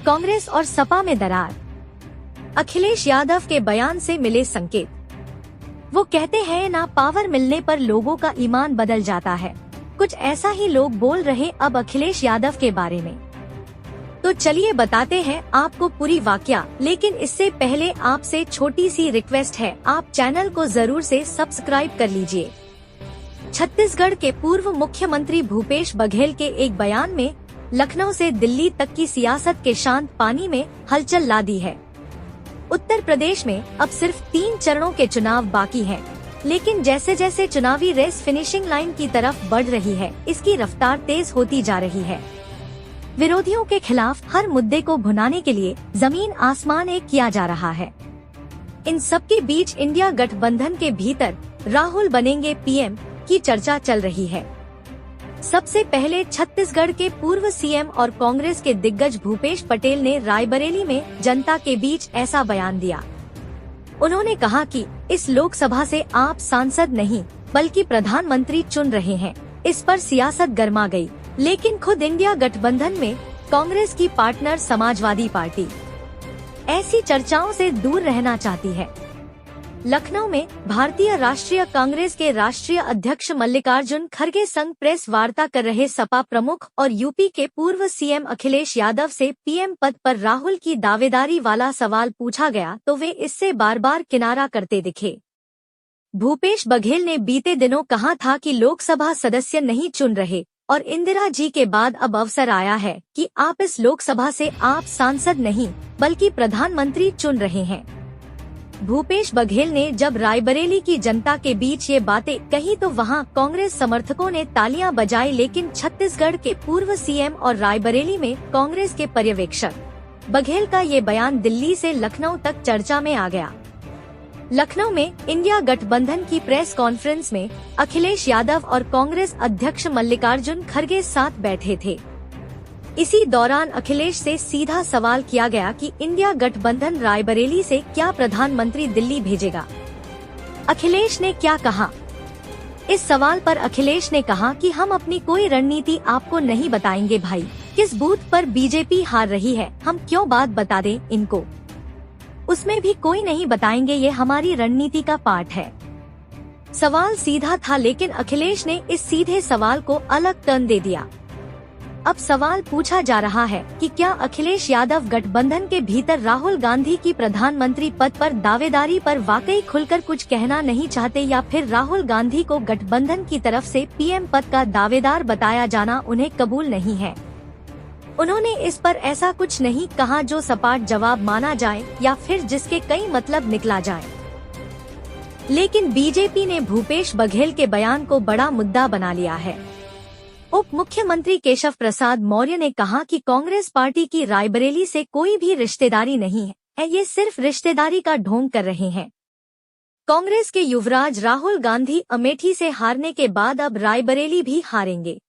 कांग्रेस और सपा में दरार। अखिलेश यादव के बयान से मिले संकेत। वो कहते हैं ना, पावर मिलने पर लोगों का ईमान बदल जाता है। कुछ ऐसा ही लोग बोल रहे अब अखिलेश यादव के बारे में। तो चलिए बताते हैं आपको पूरी वाकया, लेकिन इससे पहले आपसे छोटी सी रिक्वेस्ट है, आप चैनल को जरूर से सब्सक्राइब कर लीजिए। छत्तीसगढ़ के पूर्व मुख्यमंत्री भूपेश बघेल के एक बयान में लखनऊ से दिल्ली तक की सियासत के शांत पानी में हलचल ला दी है। उत्तर प्रदेश में अब सिर्फ 3 चरणों के चुनाव बाकी हैं, लेकिन जैसे जैसे चुनावी रेस फिनिशिंग लाइन की तरफ बढ़ रही है, इसकी रफ्तार तेज होती जा रही है। विरोधियों के खिलाफ हर मुद्दे को भुनाने के लिए जमीन आसमान एक किया जा रहा है। इन सबके बीच इंडिया गठबंधन के भीतर राहुल बनेंगे पीएम की चर्चा चल रही है। सबसे पहले छत्तीसगढ़ के पूर्व सीएम और कांग्रेस के दिग्गज भूपेश पटेल ने रायबरेली में जनता के बीच ऐसा बयान दिया। उन्होंने कहा कि इस लोकसभा से आप सांसद नहीं बल्कि प्रधानमंत्री चुन रहे हैं। इस पर सियासत गर्मा गई, लेकिन खुद इंडिया गठबंधन में कांग्रेस की पार्टनर समाजवादी पार्टी ऐसी चर्चाओं से दूर रहना चाहती है। लखनऊ में भारतीय राष्ट्रीय कांग्रेस के राष्ट्रीय अध्यक्ष मल्लिकार्जुन खड़गे संग प्रेस वार्ता कर रहे सपा प्रमुख और यूपी के पूर्व सीएम अखिलेश यादव से पीएम पद पर राहुल की दावेदारी वाला सवाल पूछा गया तो वे इससे बार बार किनारा करते दिखे। भूपेश बघेल ने बीते दिनों कहा था कि लोकसभा सदस्य नहीं चुन रहे और इंदिरा जी के बाद अब अवसर आया है कि आप इस लोकसभा से आप सांसद नहीं बल्कि प्रधानमंत्री चुन रहे हैं। भूपेश बघेल ने जब रायबरेली की जनता के बीच ये बातें कही तो वहां कांग्रेस समर्थकों ने तालियां बजाई, लेकिन छत्तीसगढ़ के पूर्व सीएम और रायबरेली में कांग्रेस के पर्यवेक्षक बघेल का ये बयान दिल्ली से लखनऊ तक चर्चा में आ गया। लखनऊ में इंडिया गठबंधन की प्रेस कॉन्फ्रेंस में अखिलेश यादव और कांग्रेस अध्यक्ष मल्लिकार्जुन खड़गे साथ बैठे थे। इसी दौरान अखिलेश से सीधा सवाल किया गया कि इंडिया गठबंधन रायबरेली से क्या प्रधानमंत्री दिल्ली भेजेगा। अखिलेश ने क्या कहा? इस सवाल पर अखिलेश ने कहा कि हम अपनी कोई रणनीति आपको नहीं बताएंगे भाई। किस बूथ पर बीजेपी हार रही है हम क्यों बात बता दें इनको, उसमें भी कोई नहीं बताएंगे, ये हमारी रणनीति का पार्ट है। सवाल सीधा था, लेकिन अखिलेश ने इस सीधे सवाल को अलग टर्न दे दिया। अब सवाल पूछा जा रहा है कि क्या अखिलेश यादव गठबंधन के भीतर राहुल गांधी की प्रधानमंत्री पद पर दावेदारी पर वाकई खुलकर कुछ कहना नहीं चाहते, या फिर राहुल गांधी को गठबंधन की तरफ से पीएम पद का दावेदार बताया जाना उन्हें कबूल नहीं है। उन्होंने इस पर ऐसा कुछ नहीं कहा जो सपाट जवाब माना जाए या फिर जिसके कई मतलब निकला जाए। लेकिन बीजेपी ने भूपेश बघेल के बयान को बड़ा मुद्दा बना लिया है। उप मुख्यमंत्री केशव प्रसाद मौर्य ने कहा कि कांग्रेस पार्टी की रायबरेली से कोई भी रिश्तेदारी नहीं है, ये सिर्फ रिश्तेदारी का ढोंग कर रहे हैं। कांग्रेस के युवराज राहुल गांधी अमेठी से हारने के बाद अब रायबरेली भी हारेंगे।